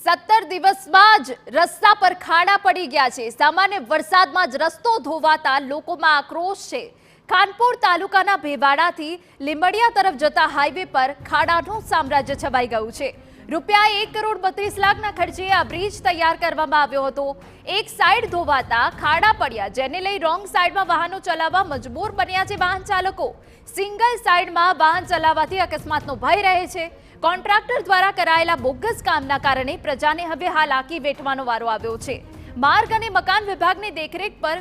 17 દિવસમાં જ રસ્તા પર ખાડા પડી ગયા છે। સામાન્ય વરસાદમાં જ રસ્તો ધોવાતા લોકોમાં આક્રોશ છે। ખાનપુર તાલુકાના ભેવાડાથી લીંબડિયા તરફ જતા હાઈવે પર ખાડાનું સામ્રાજ્ય છવાઈ ગયું છે। રૂપિયા 1,32,00,000ના ખર્ચે આ બ્રિજ તૈયાર કરવામાં આવ્યો હતો। એક સાઈડ ધોવાતા ખાડા પડ્યા, જેને લઈ રોંગ સાઈડમાં વાહનો ચલાવવા મજબૂર બન્યા છે વાહન ચાલકો। સિંગલ સાઈડમાં વાહન ચલાવવાથી અકસ્માતનો ભય રહે છે। કોન્ટ્રાક્ટર દ્વારા કરાયેલા બોગસ કામના કારણે પ્રજાને હવે હાલાકી વેઠવાનો વારો આવ્યો છે। માર્ગ અને મકાન વિભાગની દેખરેખ પર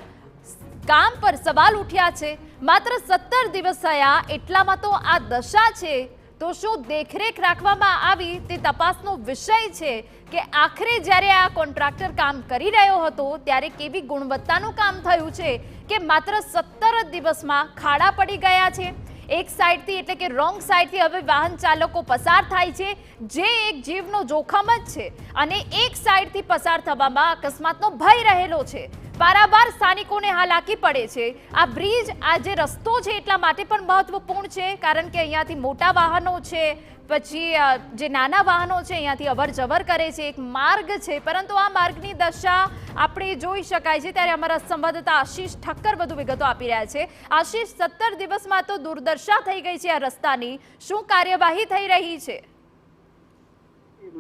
કામ પર સવાલ ઉઠ્યા છે। માત્ર 17 દિવસ થયા એટલામાં તો આ દશા છે, તો શું દેખરેખ રાખવામાં આવી તે તપાસનો વિષય છે કે આખરે જ્યારે આ કોન્ટ્રાક્ટર કામ કરી રહ્યો હતો ત્યારે કેવી ગુણવત્તાનું કામ થયું છે કે માત્ર 17 દિવસમાં ખાડા પડી ગયા છે। એક સાઈડથી એટલે કે રોંગ સાઈડથી હવે વાહન ચાલકો પસાર થાય છે, જે એક જીવનો જોખમ જ છે, અને એક સાઈડથી પસાર થવામાં અકસ્માતનો ભય રહેલો છે। પારાવાર સ્થાનિકોને હાલાકી પડે છે। આ બ્રિજ, આ જે રસ્તો છે એટલા માટે પણ મહત્વપૂર્ણ છે, કારણ કે અહીંયાથી મોટા વાહનો છે, પછી જે નાના વાહનો છે અહીંયાથી અવર જવર કરે છે, એક માર્ગ છે, પરંતુ આ માર્ગની દશા આપણે જોઈ શકાય છે। ત્યારે અમારા સંવાદદાતા આશીષ ઠક્કર વધુ વિગતો આપી રહ્યા છે। આશીષ, 17 દિવસમાં તો દુર્દશા થઈ ગઈ છે આ રસ્તાની, શું કાર્યવાહી થઈ રહી છે?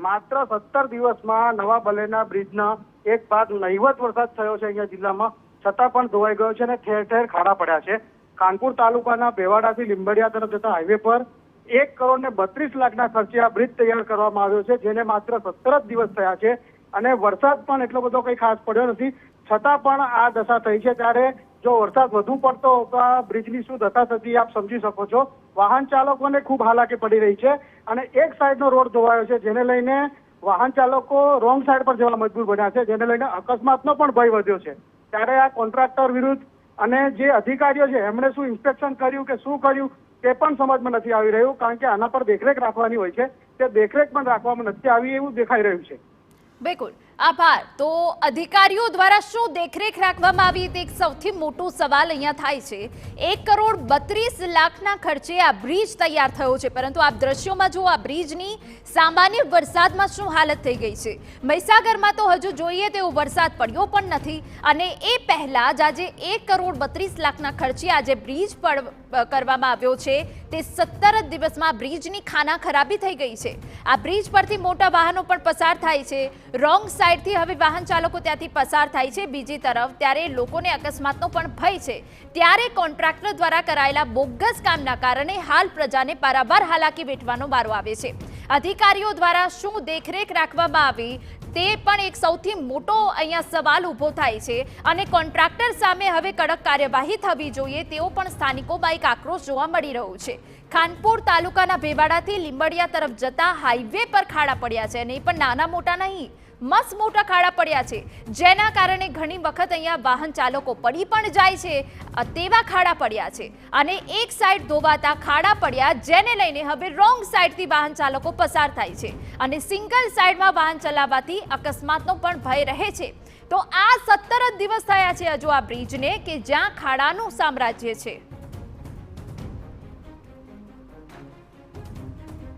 માત્ર 17 દિવસમાં નવા બનેલા બ્રિજના એક ભાગ નહીવત વરસાદ થયો છે અહીંયા જિલ્લામાં, છતાં પણ ધોવાઈ ગયો છે અને ઠેર ઠેર ખાડા પડ્યા છે। ખાનપુર તાલુકાના ભેવાડાથી લીંબડિયા તરફ જતા હાઈવે પર 1,32,00,000ના ખર્ચે આ બ્રિજ તૈયાર કરવામાં આવ્યો છે, જેને માત્ર 17 જ દિવસ થયા છે અને વરસાદ પણ એટલો બધો કંઈ ખાસ પડ્યો નથી, છતાં પણ આ દશા થઈ છે। ત્યારે જો વરસાદ વધુ પડતો તો આ બ્રિજની શું દશા થતી આપ સમજી શકો છો। વાહન ચાલકોને ખૂબ હાલાકી પડી રહી છે અને એક સાઈડનો રોડ ધોવાયો છે, જેને લઈને વાહન ચાલકો રોંગ સાઈડ પર જવા મજબૂર બન્યા છે, જેને લઈને અકસ્માતનો પણ ભય વધ્યો છે। ત્યારે આ કોન્ટ્રાક્ટર વિરુદ્ધ અને જે અધિકારીઓ છે એમણે શું ઇન્સ્પેક્શન કર્યું કે શું કર્યું તે પણ સમજમાં નથી આવી રહ્યું, કારણ કે આના પર દેખરેખ રાખવાની હોય છે, તે દેખરેખ પણ રાખવામાં નથી આવી એવું દેખાઈ રહ્યું છે। બિલકુલ, આભાર। તો અધિકારીઓ દ્વારા શું દેખરેખ રાખવામાં આવી તે એક સૌથી મોટો સવાલ અહીંયા થાય છે। 1,32,00,000ના ખર્ચે આ બ્રિજ તૈયાર થયો છે, પરંતુ આપ દ્રશ્યોમાં જો આ બ્રિજની સામાન્ય વરસાદમાં શું હાલત થઈ ગઈ છે। મહીસાગરમાં તો હજુ જોઈએ તેવો વરસાદ પડ્યો પણ નથી, અને એ પહેલા જ આજે 1,32,00,000ના ખર્ચે આજે બ્રિજ કરવામાં આવ્યો છે, તે 17 દિવસમાં બ્રિજની ખાના ખરાબી થઈ ગઈ છે। આ બ્રિજ પરથી મોટા વાહનો પણ પસાર થાય છે, રોંગ સાઈડથી હવે વાહન ચાલકો ત્યાંથી પસાર થાય છે બીજી તરફ, ત્યારે લોકોને અકસ્માતનો પણ ભય છે। ત્યારે કોન્ટ્રાક્ટર દ્વારા કરાયેલા બોગસ કામના કારણે હાલ પ્રજાને પારાવાર હાલાકી વેઠવાનો વારો આવે છે। અધિકારીઓ દ્વારા શું દેખરેખ રાખવામાં આવી તે પણ એક સૌથી મોટો અહીંયા સવાલ ઊભો થાય છે, અને કોન્ટ્રાક્ટર સામે હવે કડક કાર્યવાહી થવી જોઈએ તેવો પણ સ્થાનિકોમાં એક આક્રોશ જોવા મળી રહ્યો છે। ખાનપુર તાલુકાના ભેવાડાથી લીંબડિયા તરફ જતા હાઈવે પર ખાડા પડ્યા છે, અને એ પણ નાના મોટા નહીં, મસ્ત મોટા ખાડા પડ્યા છે, જેના કારણે ઘણી વખત અહીંયા વાહન ચાલકો પડી પણ જાય છે, તેવા ખાડા પડ્યા છે, અને એક સાઈડ ધોવાતા ખાડા પડ્યા, જેને લઈને હવે રોંગ સાઈડથી વાહન ચાલકો પસાર થાય છે, અને સિંગલ સાઈડમાં વાહન ચલાવવાથી અકસ્માતનો પણ ભય રહે છે। તો આ 17 દિવસ થયા છે હજુ આ બ્રિજને કે જ્યાં ખાડાનું સામ્રાજ્ય છે।